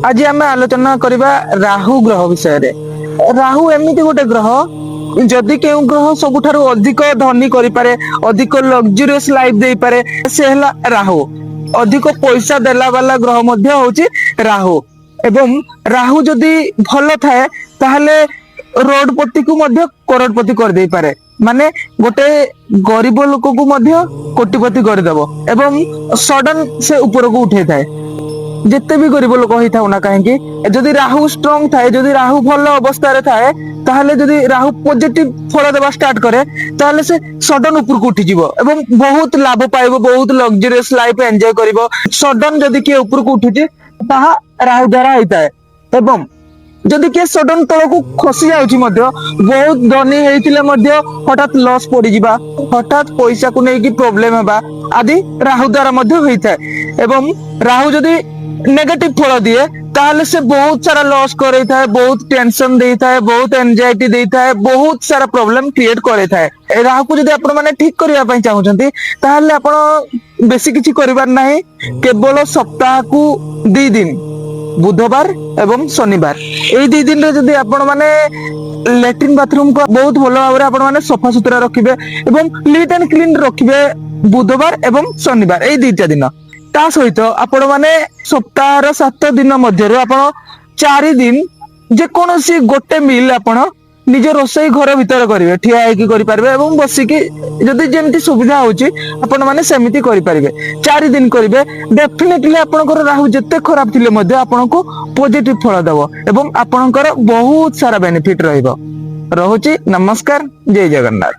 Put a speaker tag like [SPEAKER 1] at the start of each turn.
[SPEAKER 1] आज आम आलोचना करबा राहु ग्रह विषय रे। राहु एमिति गोटे ग्रह जदि केउ ग्रह सबुठारु अधिक धनी करि पारे, अधिक लग्जरियस लाइफ देई पारे, से हला राहु। अधिक पैसा देला वाला ग्रह मध्य होची राहु। एवं राहु जदि भल थाए ताहले रोडपति को मध्य करोड़पति कर देई पारे। माने गोटे गरीब लोक को मध्य कोटिपति कर देबो एवं सडन से ऊपर को उठे थाए। जिते भी गरीब लोक होई थाउ ना कहीं जदि राहु स्ट्रांग थाए, जदि राहु भल अवस्था रे थाए, ताहले जदि राहु पॉजिटिव फल देबा स्टार्ट करे ताहले से सडन ऊपर को उठी जिवो एवं बहुत लाभ पाइबो, बहुत लग्जरियस लाइफ एंजॉय करिवो। सडन जदि के ऊपर को उठुची ताहा राहु द्वारा होइताए। एवं जदि के सडन तल को खसी जाउची मध्य, बहुत धनी हेइतिले मध्य हठात लॉस पड़ी जिबा, हठात पैसा को नेकी प्रॉब्लम हेबा आदि राहु द्वारा मध्य होइताए। एवं राहु जदि नेगेटिव फल दिए ताहले से बहुत सारा लॉस करे थाए, बहुत टेंशन दे थाए, बहुत एंजाइटी दे थाए, बहुत सारा प्रॉब्लम क्रिएट करे थाए। राहु को जदि आपण माने ठीक करिया पई चाहुचंती ताहले आपण बेसी किछि करिबार नाही। केवल सप्ताह को 2 दिन बुधवार एवं शनिवार एई 2 दिन रे जदि आपण माने लैट्रिन बाथरूम को बहुत भलो भाबरे आपण माने सफा सुतरा रखिबे एवं नीट एंड क्लीन रखिबे बुधवार एवं शनिवार एई 2टा दिन। ता सहित आपण माने सप्ताह 7 दिन मध्य आपण 4 दिन जे कोनोसी गोटे मील आपण निज रोसई घर भीतर करिवे, ठिया हेकी करि पारबे एवं बसिकी जदि जेमती सुविधा होची आपण माने सेमिति करि पारबे। 4 दिन करिवे, डेफिनेटली आपनकर राहु जत्ते खराब थिले मध्य आपनको पॉजिटिव फल देबो एवं आपनकर बहुत सारा बेनिफिट रहइबो। रहुची नमस्कार, जय जगन्नाथ।